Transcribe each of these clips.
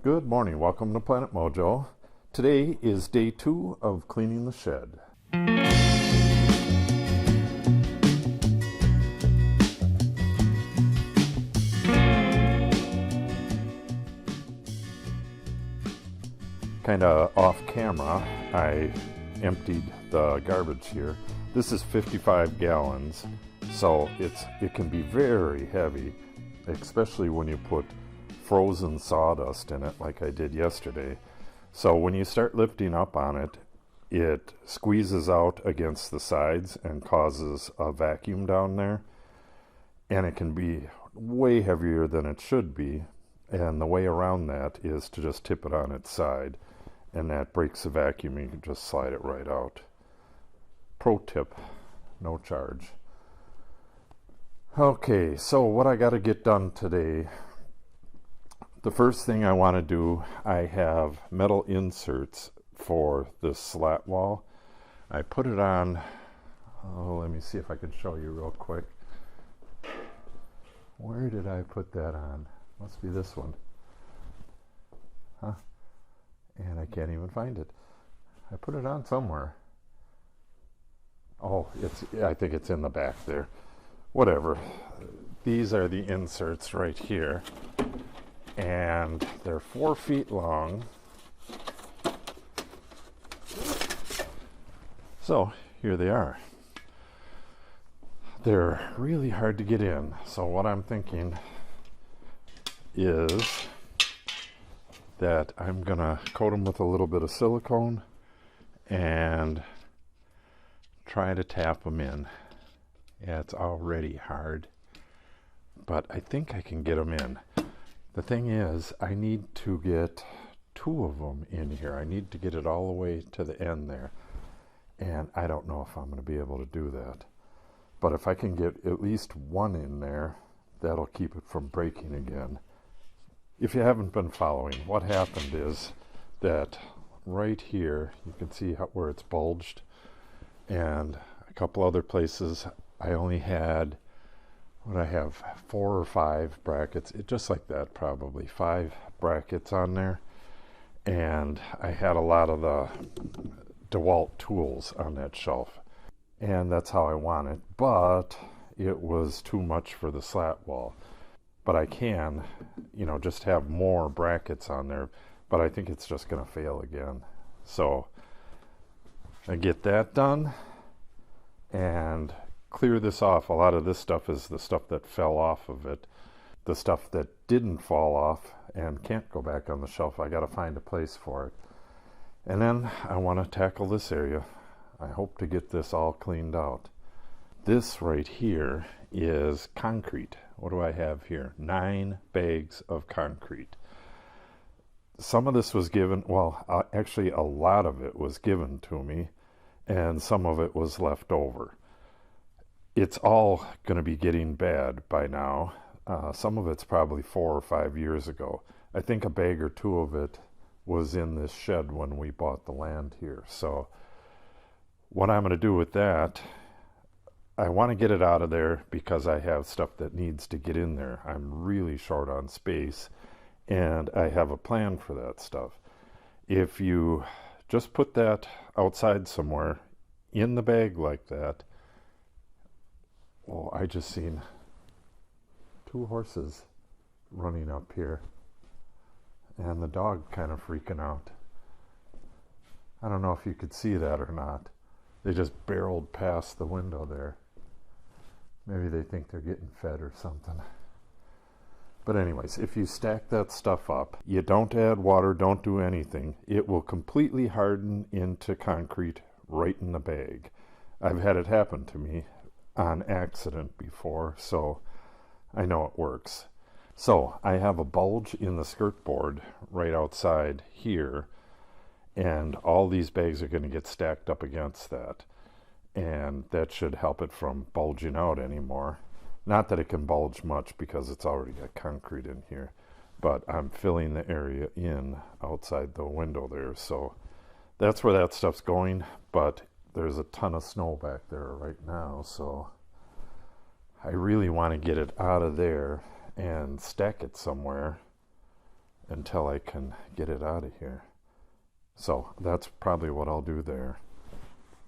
Good morning, welcome to Planet Mojo. Today is day 2 of cleaning the shed. Kind of off camera, I emptied the garbage here. This is 55 gallons, so it can be very heavy, especially when you put frozen sawdust in it like I did yesterday. So when you start lifting up on it, it squeezes out against the sides and causes a vacuum down there, and it can be way heavier than it should be, and the way around that is to just tip it on its side, and that breaks the vacuum. You can just slide it right out. Pro tip, no charge. Okay, so what I got to get done today. The first thing I want to do, I have metal inserts for this slat wall. I put it on, let me see if I can show you real quick. Where did I put that on? Must be this one. Huh? And I can't even find it. I put it on somewhere. Oh, I think it's in the back there. Whatever. These are the inserts right here. And they're 4 feet long. So here they are. They're really hard to get in. So what I'm thinking is that I'm gonna coat them with a little bit of silicone and try to tap them in. Yeah, it's already hard, but I think I can get them in. The thing is, I need to get 2 of them in here. I need to get it all the way to the end there. And I don't know if I'm going to be able to do that. But if I can get at least 1 in there, that'll keep it from breaking again. If you haven't been following, what happened is that right here, you can see where it's bulged. And a couple other places, I only had, what I have, 4 or 5 brackets, just like that, probably 5 brackets on there, and I had a lot of the DeWalt tools on that shelf, and that's how I want it, but it was too much for the slat wall. But I can, just have more brackets on there, but I think it's just going to fail again. So I get that done and clear this off. A lot of this stuff is the stuff that fell off of it. The stuff that didn't fall off and can't go back on the shelf, I got to find a place for it. And then I want to tackle this area. I hope to get this all cleaned out. This right here is concrete. What do I have here? 9 bags of concrete. Some of this was given, actually a lot of it was given to me, and some of it was left over. It's all going to be getting bad by now. Some of it's probably 4 or 5 years ago. I think a bag or 2 of it was in this shed when we bought the land here. So what I'm going to do with that, I want to get it out of there because I have stuff that needs to get in there. I'm really short on space, and I have a plan for that stuff. If you just put that outside somewhere in the bag like that, oh, I just seen 2 horses running up here, and the dog kind of freaking out. I don't know if you could see that or not. They just barreled past the window there. Maybe they think they're getting fed or something. But anyways, if you stack that stuff up, you don't add water, don't do anything, it will completely harden into concrete right in the bag. I've had it happen to me on accident before, so I know it works. So I have a bulge in the skirt board right outside here, and all these bags are going to get stacked up against that, and that should help it from bulging out anymore. Not that it can bulge much because it's already got concrete in here, but I'm filling the area in outside the window there, so that's where that stuff's going. But there's a ton of snow back there right now, so I really want to get it out of there and stack it somewhere until I can get it out of here. So that's probably what I'll do there.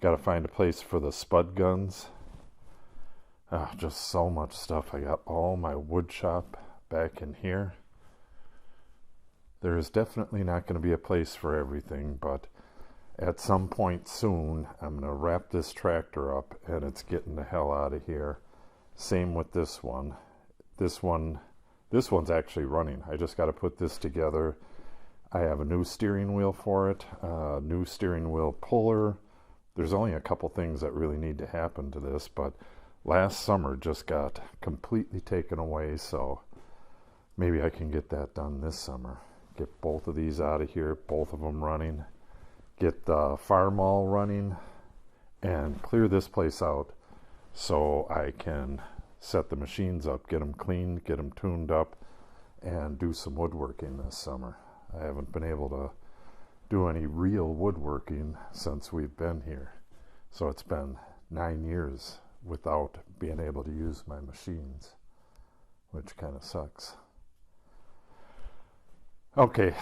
Got to find a place for the spud guns. Just so much stuff. I got all my wood shop back in here. There is definitely not going to be a place for everything, but at some point soon, I'm going to wrap this tractor up and it's getting the hell out of here. Same with this one. This one's actually running. I just got to put this together. I have a new steering wheel for it, a new steering wheel puller. There's only a couple things that really need to happen to this, but last summer just got completely taken away, so maybe I can get that done this summer. Get both of these out of here, both of them running. Get the farm all running and clear this place out so I can set the machines up, get them cleaned, get them tuned up, and do some woodworking this summer. I haven't been able to do any real woodworking since we've been here. So it's been 9 years without being able to use my machines, which kind of sucks. Okay,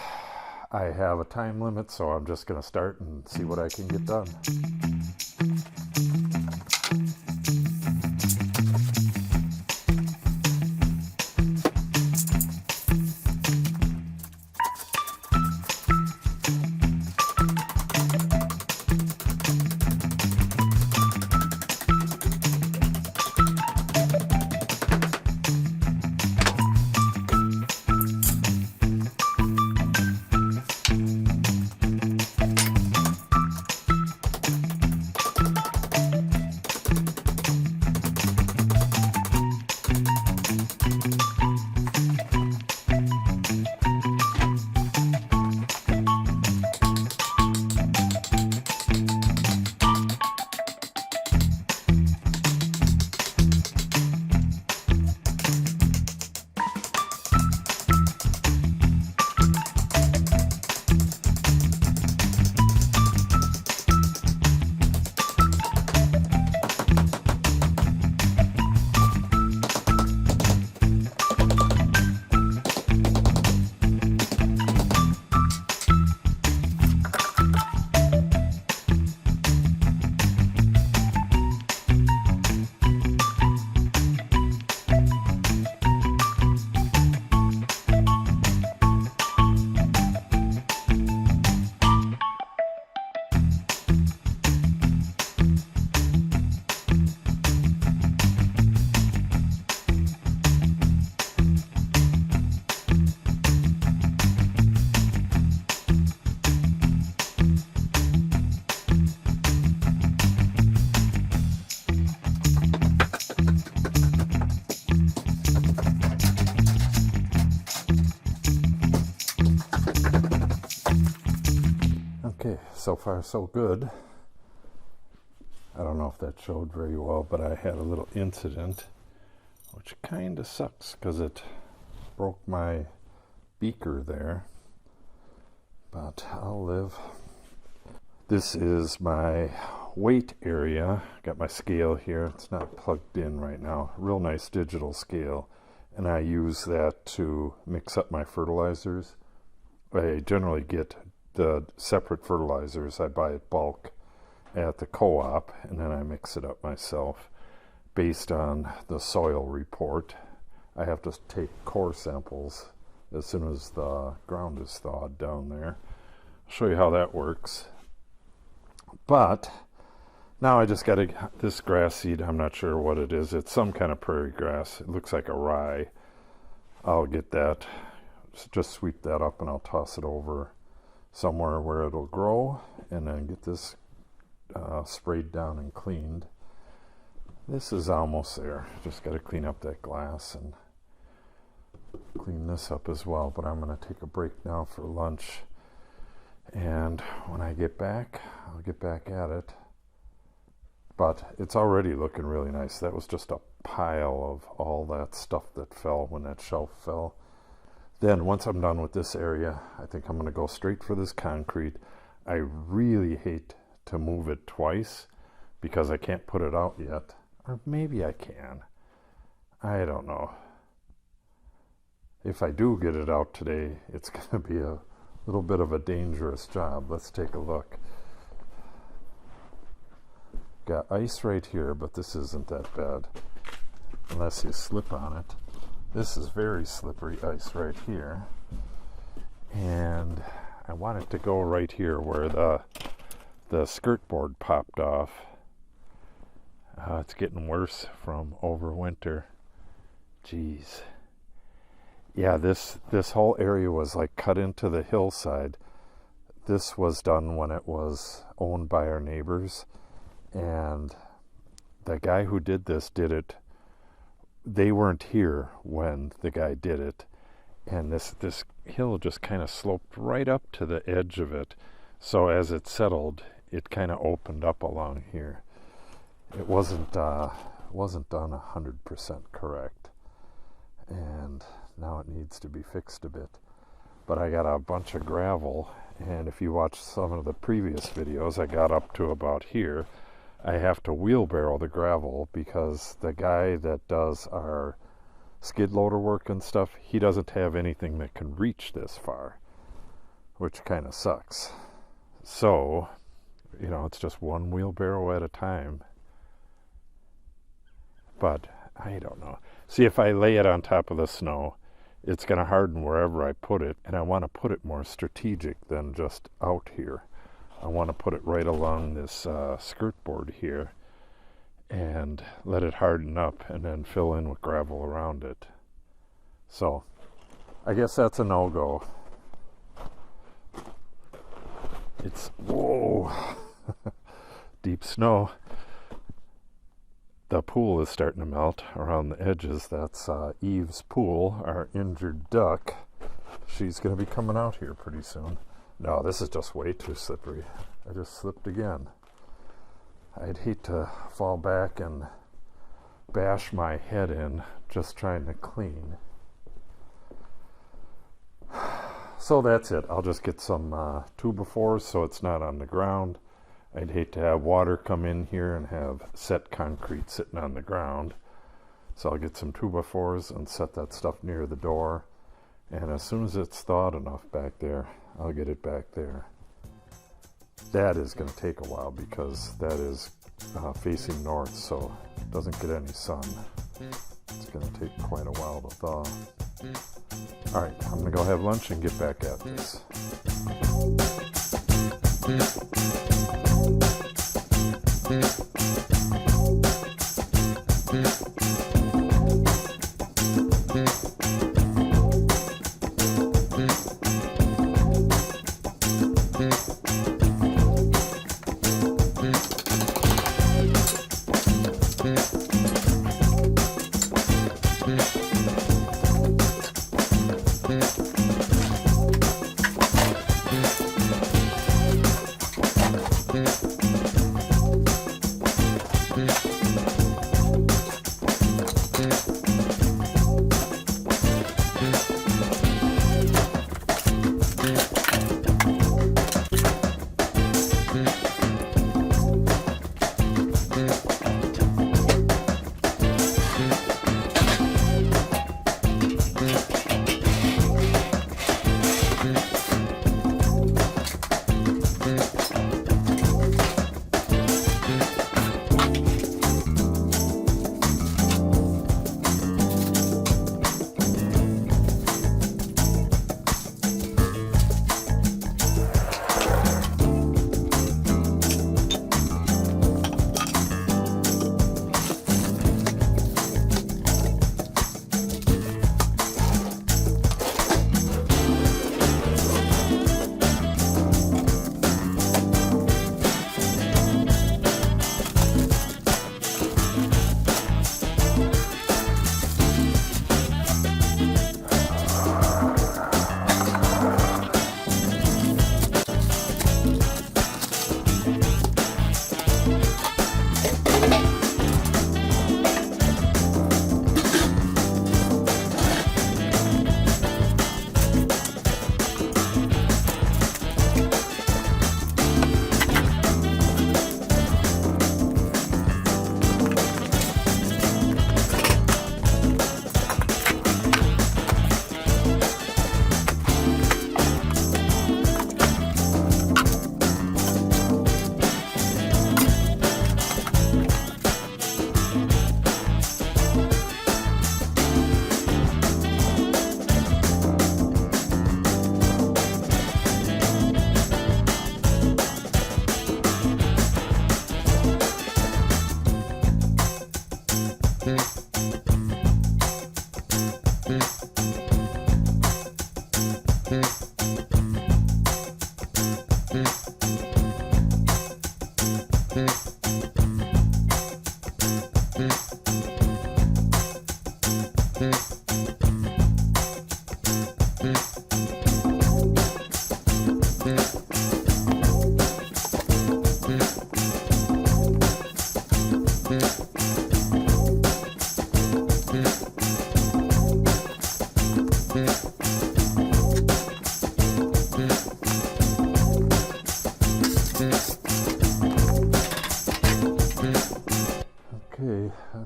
I have a time limit, so I'm just going to start and see what I can get done. Okay, so far so good. I don't know if that showed very well, but I had a little incident, which kind of sucks because it broke my beaker there, but I'll live. This is my weight area. Got my scale here. It's not plugged in right now. Real nice digital scale, and I use that to mix up my fertilizers. I generally get the separate fertilizers. I buy it bulk at the co-op, and then I mix it up myself based on the soil report. I have to take core samples as soon as the ground is thawed down there. I'll show you how that works. But now I just got this grass seed. I'm not sure what it is. It's some kind of prairie grass. It looks like a rye. I'll get that, just sweep that up, and I'll toss it over somewhere where it'll grow, and then get this sprayed down and cleaned. This is almost there. Just got to clean up that glass and clean this up as well. But I'm going to take a break now for lunch, and when I get back, I'll get back at it. But it's already looking really nice. That was just a pile of all that stuff that fell when that shelf fell. Then once I'm done with this area, I think I'm going to go straight for this concrete. I really hate to move it twice because I can't put it out yet. Or maybe I can. I don't know. if I do get it out today, it's going to be a little bit of a dangerous job. Let's take a look. Got ice right here, but this isn't that bad unless you slip on it. This is very slippery ice right here, and I want it to go right here where the skirt board popped off. It's getting worse from over winter. Jeez. Yeah, this whole area was like cut into the hillside. This was done when it was owned by our neighbors, and the guy who did this did it. They weren't here when the guy did it, and this hill just kind of sloped right up to the edge of it. So as it settled, it kind of opened up along here. It wasn't done 100% correct, and now it needs to be fixed a bit. But I got a bunch of gravel, and if you watch some of the previous videos, I got up to about here. I have to wheelbarrow the gravel because the guy that does our skid loader work and stuff, he doesn't have anything that can reach this far, which kind of sucks. So, you know, it's just one wheelbarrow at a time. But I don't know. See, if I lay it on top of the snow, it's going to harden wherever I put it, and I want to put it more strategic than just out here. I want to put it right along this skirt board here and let it harden up and then fill in with gravel around it. So I guess that's a no-go. It's, whoa, deep snow. The pool is starting to melt around the edges. That's Eve's pool, our injured duck. She's going to be coming out here pretty soon. No, this is just way too slippery. I just slipped again. I'd hate to fall back and bash my head in just trying to clean. So that's it. I'll just get some 2x4s so it's not on the ground. I'd hate to have water come in here and have set concrete sitting on the ground. So I'll get some 2x4s and set that stuff near the door. And as soon as it's thawed enough back there, I'll get it back there. That is going to take a while because that is facing north, so it doesn't get any sun. It's going to take quite a while to thaw. All right, I'm going to go have lunch and get back at this.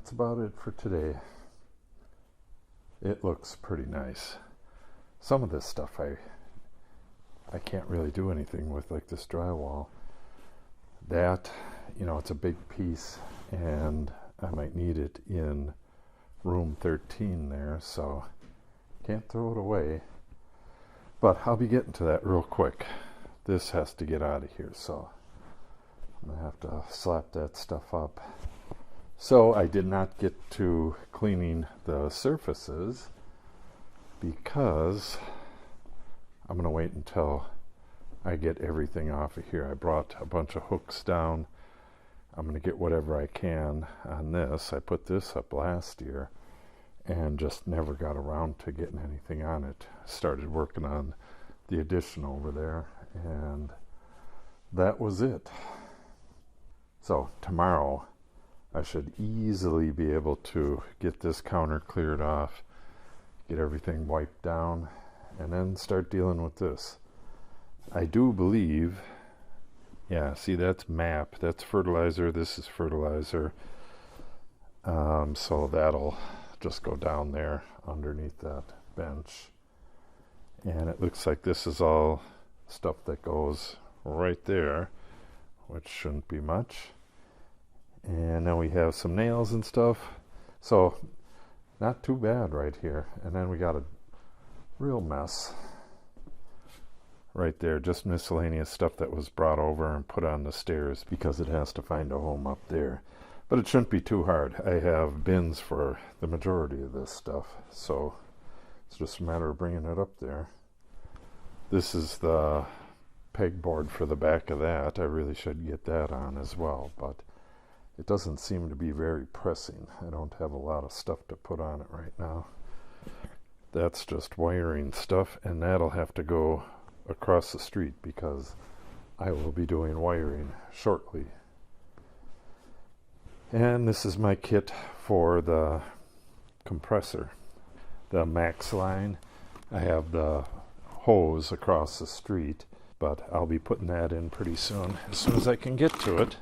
that's about it for today. It looks pretty nice. Some of this stuff I can't really do anything with, like this drywall. That, you know, it's a big piece and I might need it in room 13 there, so can't throw it away. But I'll be getting to that real quick. This has to get out of here, so I'm gonna have to slap that stuff up. So I did not get to cleaning the surfaces because I'm going to wait until I get everything off of here. I brought a bunch of hooks down. I'm going to get whatever I can on this. I put this up last year and just never got around to getting anything on it. Started working on the addition over there, and that was it. So tomorrow I should easily be able to get this counter cleared off, get everything wiped down, and then start dealing with this. I do believe, yeah, see, that's MAP, that's fertilizer, this is fertilizer, so that'll just go down there underneath that bench. And it looks like this is all stuff that goes right there, which shouldn't be much. And then we have some nails and stuff, so not too bad right here. And then we got a real mess right there, just miscellaneous stuff that was brought over and put on the stairs because it has to find a home up there. But it shouldn't be too hard. I have bins for the majority of this stuff, so it's just a matter of bringing it up there. This is the pegboard for the back of that. I really should get that on as well, but it doesn't seem to be very pressing. I don't have a lot of stuff to put on it right now. That's just wiring stuff, and that'll have to go across the street because I will be doing wiring shortly. And this is my kit for the compressor, the max line. I have the hose across the street, but I'll be putting that in pretty soon as I can get to it.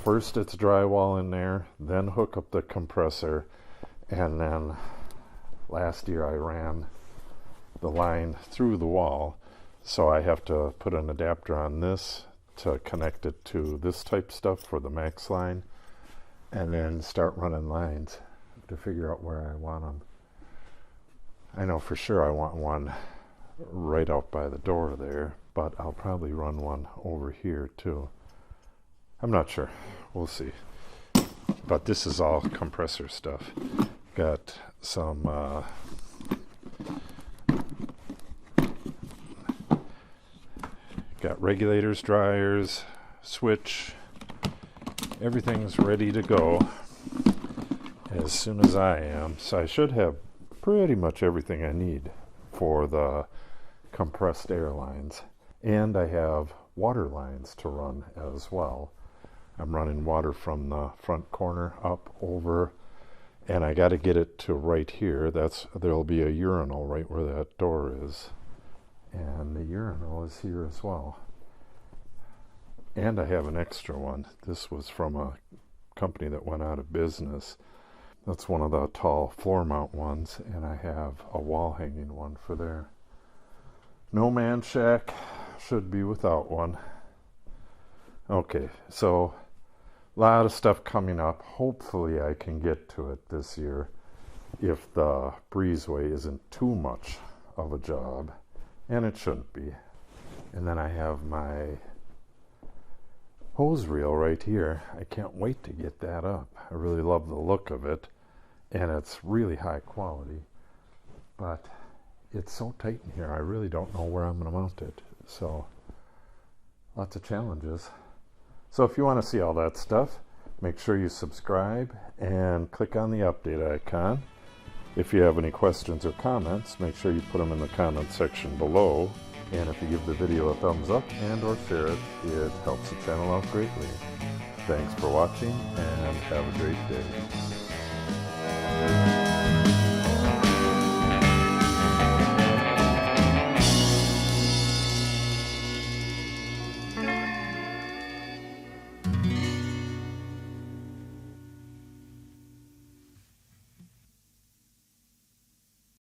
First it's drywall in there, then hook up the compressor, and then last year I ran the line through the wall, so I have to put an adapter on this to connect it to this type stuff for the max line, and then start running lines to figure out where I want them. I know for sure I want one right out by the door there, but I'll probably run one over here too. I'm not sure. We'll see. But this is all compressor stuff. Got some got regulators, dryers, switch. Everything's ready to go as soon as I am. So I should have pretty much everything I need for the compressed air lines. And I have water lines to run as well. I'm running water from the front corner up over, and I got to get it to right here. There'll be a urinal right where that door is, and the urinal is here as well. And I have an extra one. This was from a company that went out of business. That's one of the tall floor mount ones, and I have a wall hanging one for there. No man shack should be without one. Okay, so a lot of stuff coming up. Hopefully I can get to it this year if the breezeway isn't too much of a job, and it shouldn't be. And then I have my hose reel right here. I can't wait to get that up. I really love the look of it, and it's really high quality, but it's so tight in here I really don't know where I'm going to mount it. So lots of challenges. So if you want to see all that stuff, make sure you subscribe and click on the update icon. If you have any questions or comments, make sure you put them in the comment section below. And if you give the video a thumbs up and or share it, it helps the channel out greatly. Thanks for watching and have a great day.